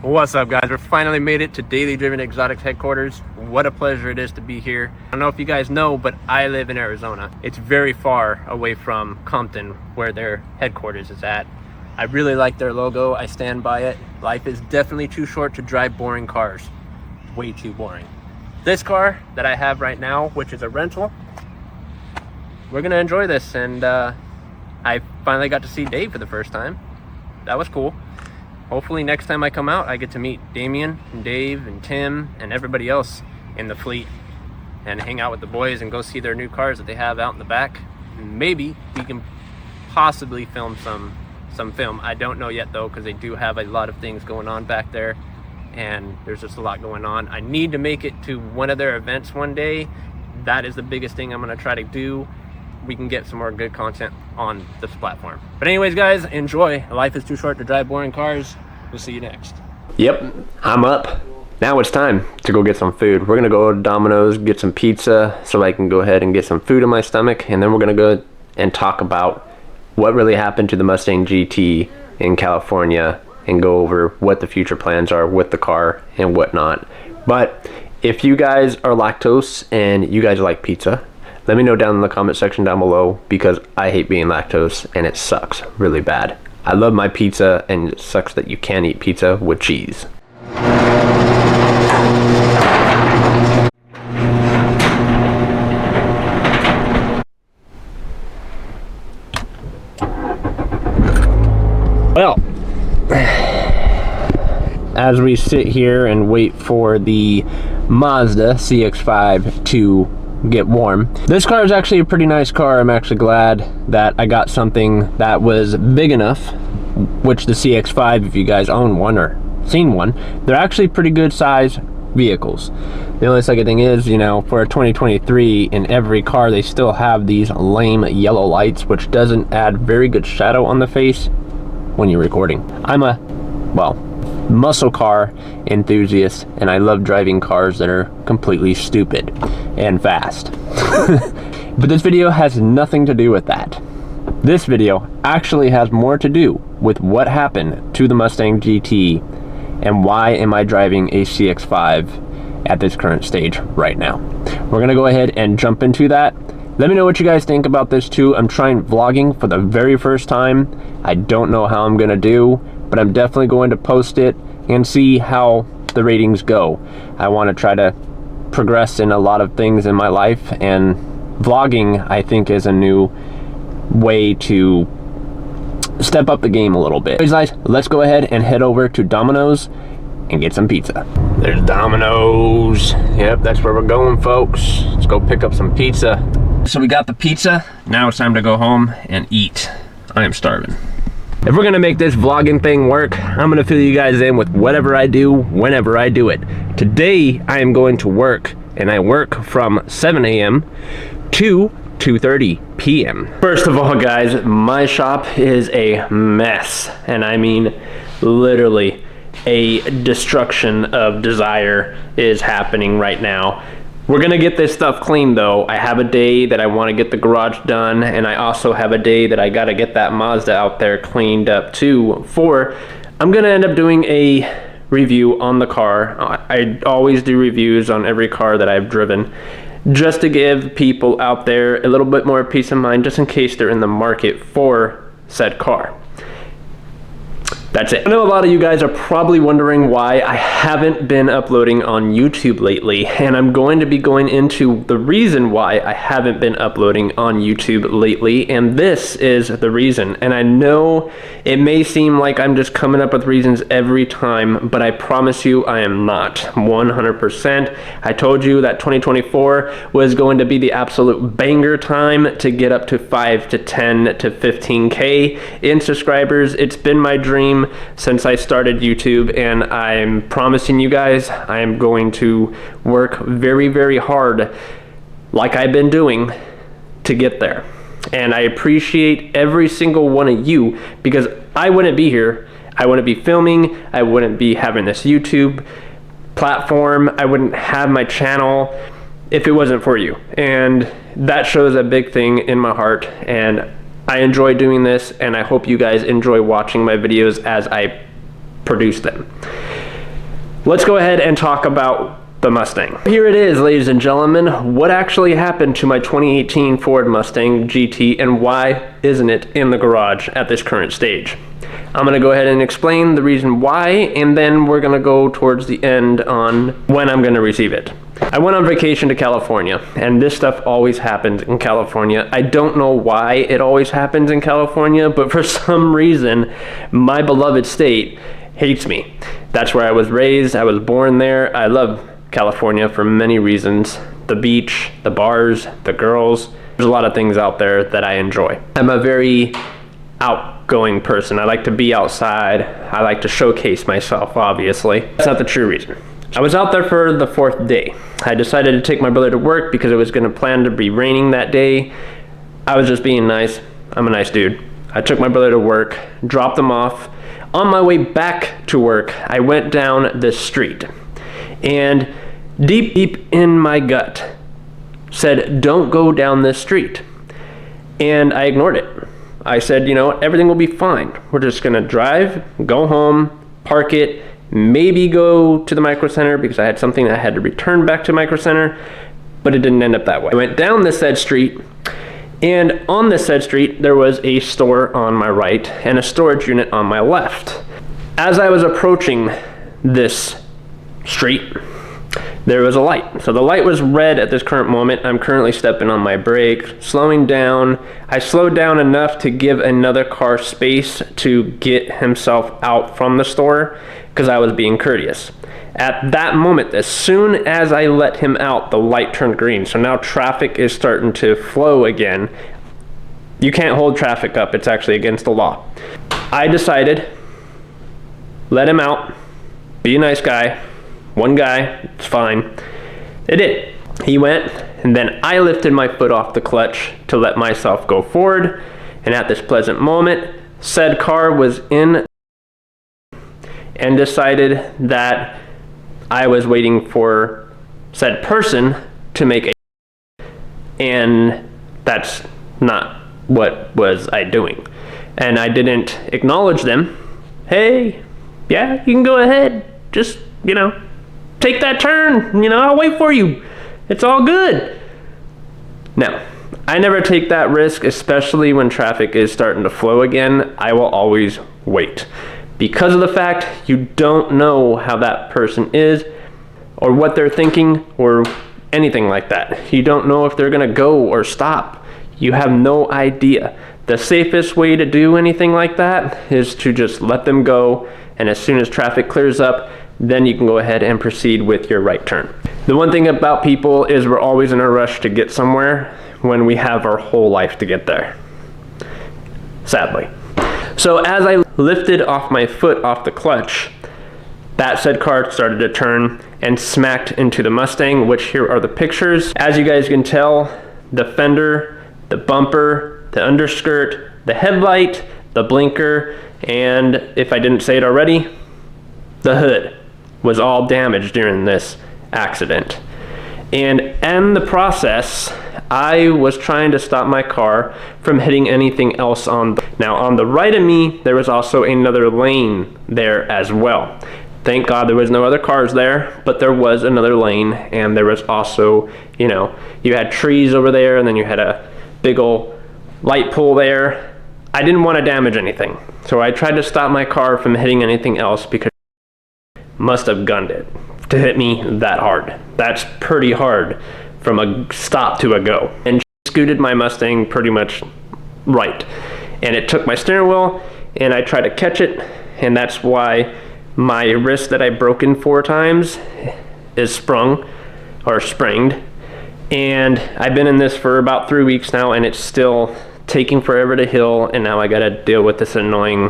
What's up, guys? We finally made it to Daily Driven Exotics headquarters. What a pleasure it is to be here. I don't know if you guys know, but I live in Arizona. It's very far away from Compton, where their headquarters is at. I really like their logo. I stand by it. Life is definitely too short to drive boring cars. Way too boring. This car that I have right now, which is a rental, we're gonna enjoy this. And I finally got to see Dave for the first time. That was cool. Hopefully next time I come out, I get to meet Damien and Dave and Tim and everybody else in the fleet and hang out with the boys and go see their new cars that they have out in the back. And maybe we can possibly film some film. I don't know yet though, because they do have a lot of things going on back there and there's just a lot going on. I need to make it to one of their events one day. That is the biggest thing I'm gonna try to do. We can get some more good content on this platform. But anyways, guys, enjoy. Life is too short to drive boring cars. We'll see you next. Yep, I'm up. Now it's time to go get some food. We're gonna go to Domino's, get some pizza so I can go ahead and get some food in my stomach, and then we're gonna go and talk about what really happened to the Mustang GT in California and go over what the future plans are with the car and whatnot. But if you guys are lactose and you guys like pizza, let me know down in the comment section down below, because I hate being lactose and it sucks really bad. I love my pizza and it sucks that you can't eat pizza with cheese. Well, as we sit here and wait for the Mazda CX-5 to get warm. This car is actually a pretty nice car. I'm actually glad that I got something that was big enough, which the CX-5, if you guys own one or seen one, they're actually pretty good size vehicles. The only second thing is, you know, for a 2023, in every car they still have these lame yellow lights, which doesn't add very good shadow on the face when you're recording. I'm a, well, muscle car enthusiast, and I love driving cars that are completely stupid and fast. But this video has nothing to do with that. This video actually has more to do with what happened to the Mustang GT and why am I driving a CX-5 at this current stage right now. We're gonna go ahead and jump into that. Let me know what you guys think about this too. I'm trying vlogging for the very first time. I don't know how I'm gonna do, but I'm definitely going to post it and see how the ratings go. I want to try to progress in a lot of things in my life, and vlogging, I think, is a new way to step up the game a little bit. Anyways, guys, let's go ahead and head over to Domino's and get some pizza. There's Domino's. Yep, that's where we're going, folks. Let's go pick up some pizza. So we got the pizza. Now it's time to go home and eat. I am starving. If we're gonna make this vlogging thing work, I'm gonna fill you guys in with whatever I do, whenever I do it. Today, I am going to work, and I work from 7 a.m. to 2:30 p.m. First of all, guys, my shop is a mess, and I mean literally a destruction of desire is happening right now. We're gonna get this stuff clean though. I have a day that I wanna get the garage done, and I also have a day that I gotta get that Mazda out there cleaned up too. I'm gonna end up doing a review on the car. I always do reviews on every car that I've driven, just to give people out there a little bit more peace of mind, just in case they're in the market for said car. That's it. I know a lot of you guys are probably wondering why I haven't been uploading on YouTube lately, and I'm going to be going into the reason why I haven't been uploading on YouTube lately, and this is the reason. And I know it may seem like I'm just coming up with reasons every time, but I promise you I am not. 100%. I told you that 2024 was going to be the absolute banger time to get up to 5 to 10 to 15K in subscribers. It's been my dream since I started YouTube, and I'm promising you guys I am going to work very, very hard, like I've been doing, to get there. And I appreciate every single one of you, because I wouldn't be here, I wouldn't be filming, I wouldn't be having this YouTube platform, I wouldn't have my channel if it wasn't for you. And that shows a big thing in my heart, and I enjoy doing this, and I hope you guys enjoy watching my videos as I produce them. let's go ahead and talk about the Mustang. Here it is, ladies and gentlemen. What actually happened to my 2018 Ford Mustang GT, and why isn't it in the garage at this current stage? I'm gonna go ahead and explain the reason why, and then we're gonna go towards the end on when I'm gonna receive it. I went on vacation to California, and this stuff always happens in California. I don't know why it always happens in California, but for some reason, my beloved state hates me. That's where I was raised. I was born there. I love California for many reasons. The beach, the bars, the girls. There's a lot of things out there that I enjoy. I'm a very outgoing person. I like to be outside. I like to showcase myself, obviously. That's not the true reason. I was out there for the 4th day. I decided to take my brother to work because it was going to plan to be raining that day. I was just being nice. I'm a nice dude. I took my brother to work, dropped him off. On my way back to work, I went down this street, and deep in my gut said, don't go down this street. And I ignored it. I said, you know what, everything will be fine. We're just gonna drive, go home, park it, maybe go to the Micro Center because I had something I had to return back to Micro Center, but it didn't end up that way. I went down this said street, and on this said street, there was a store on my right and a storage unit on my left. As I was approaching this street, there was a light. So the light was red at this current moment. I'm currently stepping on my brake, slowing down. I slowed down enough to give another car space to get himself out from the store because I was being courteous. At that moment, as soon as I let him out, the light turned green. So now traffic is starting to flow again. You can't hold traffic up. It's actually against the law. I decided, let him out, be a nice guy. One guy, it's fine. It did. He went, and then I lifted my foot off the clutch to let myself go forward. And at this pleasant moment, said car was in and decided that I was waiting for said person to make a, and that's not what was I doing. And I didn't acknowledge them. Hey, yeah, you can go ahead. Just, you know, take that turn. You know, I'll wait for you. It's all good. No, I never take that risk, especially when traffic is starting to flow again. I will always wait. Because of the fact you don't know how that person is or what they're thinking or anything like that. You don't know if they're gonna go or stop. You have no idea. The safest way to do anything like that is to just let them go, and as soon as traffic clears up, then you can go ahead and proceed with your right turn. The one thing about people is we're always in a rush to get somewhere when we have our whole life to get there, sadly. So as I lifted off my foot off the clutch, that said car started to turn and smacked into the Mustang, which here are the pictures. As you guys can tell, the fender, the bumper, the underskirt, the headlight, the blinker, and if I didn't say it already, the hood was all damaged during this accident. And in the process, I was trying to stop my car from hitting anything else on. Now on the right of me, there was also another lane there as well. Thank God there was no other cars there, but there was another lane, and there was also, you know, you had trees over there, and then you had a big old light pole there. I didn't want to damage anything, so I tried to stop my car from hitting anything else because it must have gunned it to hit me that hard. That's pretty hard from a stop to a go. And she scooted my Mustang pretty much right. And it took my steering wheel, and I tried to catch it, and that's why my wrist that I broken 4 times is sprung or springed. And I've been in this for about 3 weeks now, and it's still taking forever to heal, and now I gotta deal with this annoying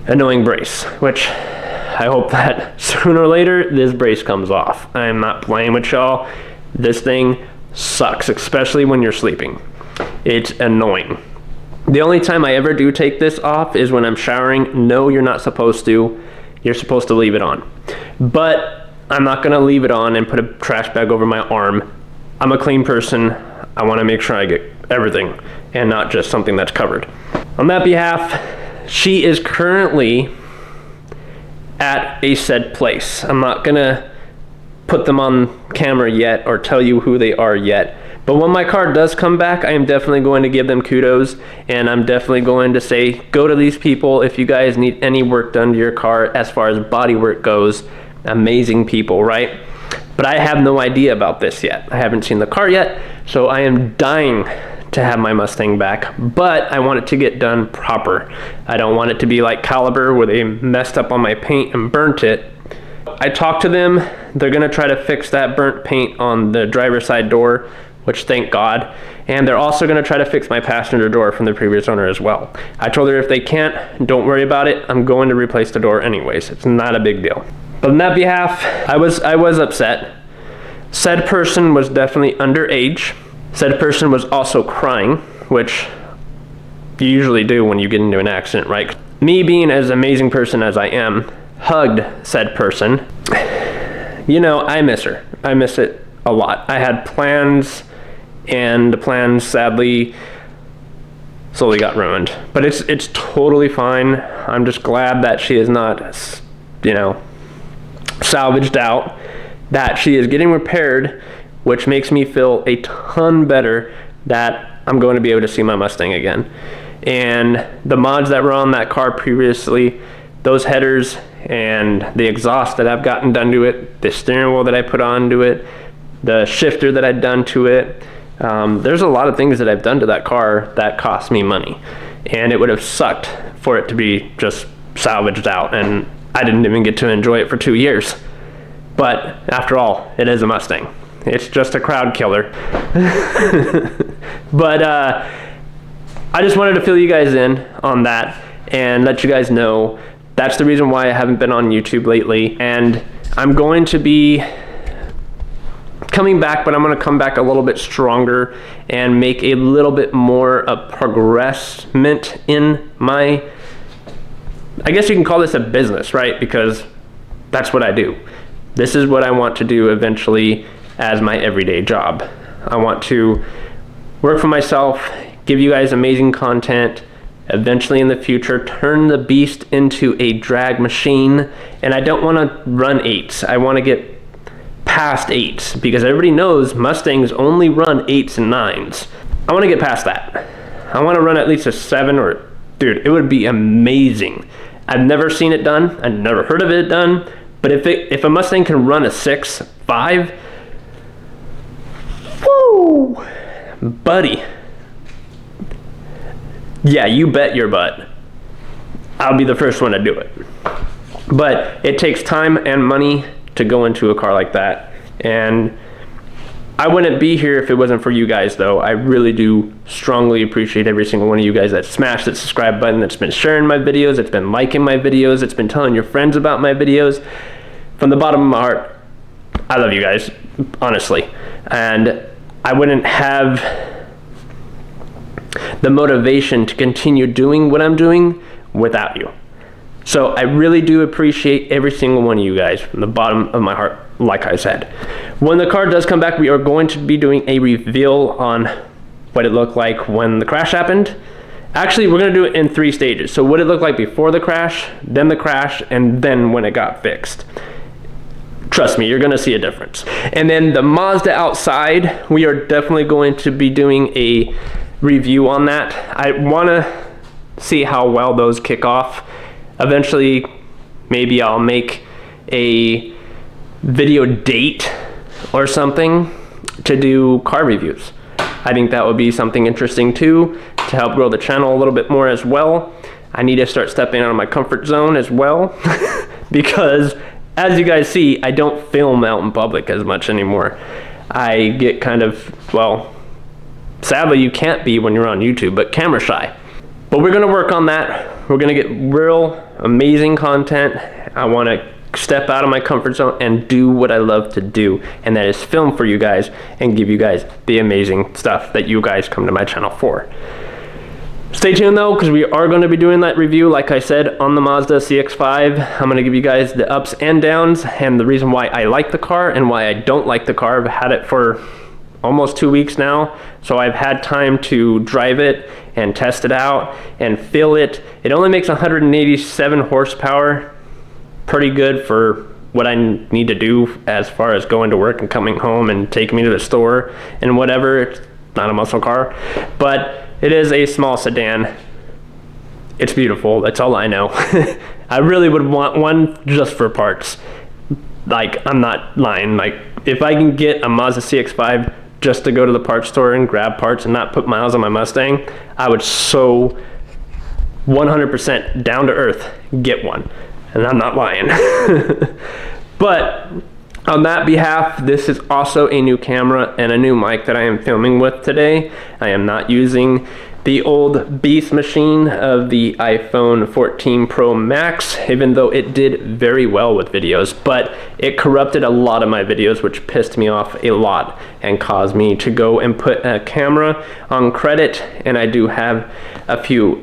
brace, which I hope that sooner or later this brace comes off. I'm not playing with y'all. This thing sucks, especially when you're sleeping. It's annoying. The only time I ever do take this off is when I'm showering. No, you're not supposed to. You're supposed to leave it on. But I'm not gonna leave it on and put a trash bag over my arm. I'm a clean person. I wanna make sure I get everything and not just something that's covered. On that behalf, she is currently at a said place. I'm not gonna put them on camera yet or tell you who they are yet. But when my car does come back, I am definitely going to give them kudos, and I'm definitely going to say, go to these people if you guys need any work done to your car as far as body work goes. Amazing people, right? But I have no idea about this yet. I haven't seen the car yet, so I am dying to have my Mustang back, but I want it to get done proper. I don't want it to be like Caliber where they messed up on my paint and burnt it. I talked to them. They're gonna try to fix that burnt paint on the driver's side door, which thank God. And they're also gonna try to fix my passenger door from the previous owner as well. I told her if they can't, don't worry about it. I'm going to replace the door anyways. It's not a big deal. But on that behalf, I was upset. Said person was definitely underage. Said person was also crying, which you usually do when you get into an accident, right? Me being as amazing person as I am, hugged said person. You know, I miss her. I miss it a lot. I had plans, and the plans sadly slowly got ruined. But it's totally fine. I'm just glad that she is not, you know, salvaged out, that she is getting repaired, which makes me feel a ton better that I'm going to be able to see my Mustang again. And the mods that were on that car previously, those headers and the exhaust that I've gotten done to it, the steering wheel that I put onto it, the shifter that I'd done to it, there's a lot of things that I've done to that car that cost me money. And it would have sucked for it to be just salvaged out, and I didn't even get to enjoy it for 2 years. But after all, it is a Mustang. It's just a crowd killer. But I just wanted to fill you guys in on that and let you guys know that's the reason why I haven't been on YouTube lately. And I'm going to be coming back, but I'm going to come back a little bit stronger and make a little bit more progressment in my, I guess you can call this a business, right? Because that's what I do. This is what I want to do eventually as my everyday job. I want to work for myself, give you guys amazing content, eventually in the future turn the beast into a drag machine. And I don't want to run 8s. I want to get past 8s, because everybody knows Mustangs only run 8s and 9s. I want to get past that. I want to run at least a 7, or dude, it would be amazing. I've never seen it done. I've never heard of it done. But if a Mustang can run a 6.5, woo, buddy. Yeah, you bet your butt I'll be the first one to do it. But it takes time and money to go into a car like that. And I wouldn't be here if it wasn't for you guys, though. I really do strongly appreciate every single one of you guys that smashed that subscribe button, that's been sharing my videos, that's been liking my videos, that's been telling your friends about my videos. From the bottom of my heart, I love you guys, honestly. And I wouldn't have the motivation to continue doing what I'm doing without you. So I really do appreciate every single one of you guys from the bottom of my heart, like I said. When the car does come back, we are going to be doing a reveal on what it looked like when the crash happened. Actually, we're going to do it in 3 stages. So what it looked like before the crash, and then when it got fixed. Trust me, you're going to see a difference. And then the Mazda outside, we are definitely going to be doing a review on that. I want to see how well those kick off. Eventually, maybe I'll make a video date or something to do car reviews. I think that would be something interesting too, to help grow the channel a little bit more as well. I need to start stepping out of my comfort zone as well because as you guys see, I don't film out in public as much anymore. I get kind of, well, sadly you can't be when you're on YouTube, but camera shy. But we're gonna work on that. We're gonna get real amazing content. I wanna step out of my comfort zone and do what I love to do, and that is film for you guys and give you guys the amazing stuff that you guys come to my channel for. Stay tuned though, because we are going to be doing that review, like I said, on the Mazda CX-5. I'm going to give you guys the ups and downs and the reason why I like the car and why I don't like the car. I've had it for almost 2 weeks now, so I've had time to drive it and test it out and feel it. It only makes 187 horsepower. pretty good for what I need to do as far as going to work and coming home and taking me to the store and whatever. It's not a muscle car, but it is a small sedan. It's beautiful, that's all I know. I really would want one just for parts. Like, I'm not lying. Like, if I can get a Mazda CX-5 just to go to the parts store and grab parts and not put miles on my Mustang, I would so 100% down to earth get one. And I'm not lying. But on that behalf, this is also a new camera and a new mic that I am filming with today. I am not using the old beast machine of the iPhone 14 Pro Max, even though it did very well with videos, but it corrupted a lot of my videos, which pissed me off a lot and caused me to go and put a camera on credit. And I do have a few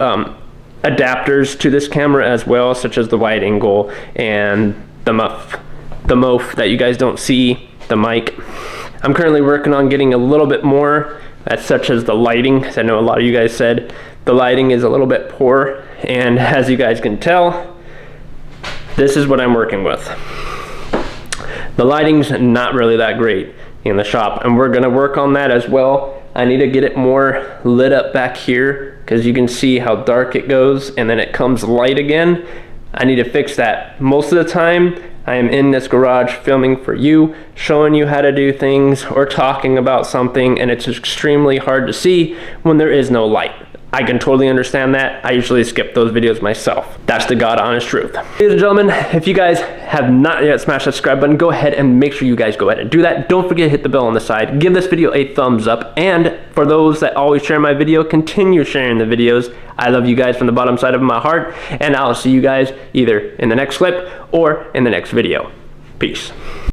adapters to this camera as well, such as the wide angle and the MOF that you guys don't see, the mic. I'm currently working on getting a little bit more, such as the lighting, because I know a lot of you guys said the lighting is a little bit poor, and as you guys can tell, this is what I'm working with. The lighting's not really that great in the shop, and we're gonna work on that as well. I need to get it more lit up back here, because you can see how dark it goes and then it comes light again. I need to fix that. Most of the time I am in this garage filming for you, showing you how to do things or talking about something, and it's extremely hard to see when there is no light. I can totally understand that. I usually skip those videos myself. That's the God honest truth. Ladies and gentlemen, if you guys have not yet smashed that subscribe button, go ahead and make sure you guys go ahead and do that. Don't forget to hit the bell on the side. Give this video a thumbs up. And for those that always share my video, continue sharing the videos. I love you guys from the bottom side of my heart, and I'll see you guys either in the next clip or in the next video. Peace.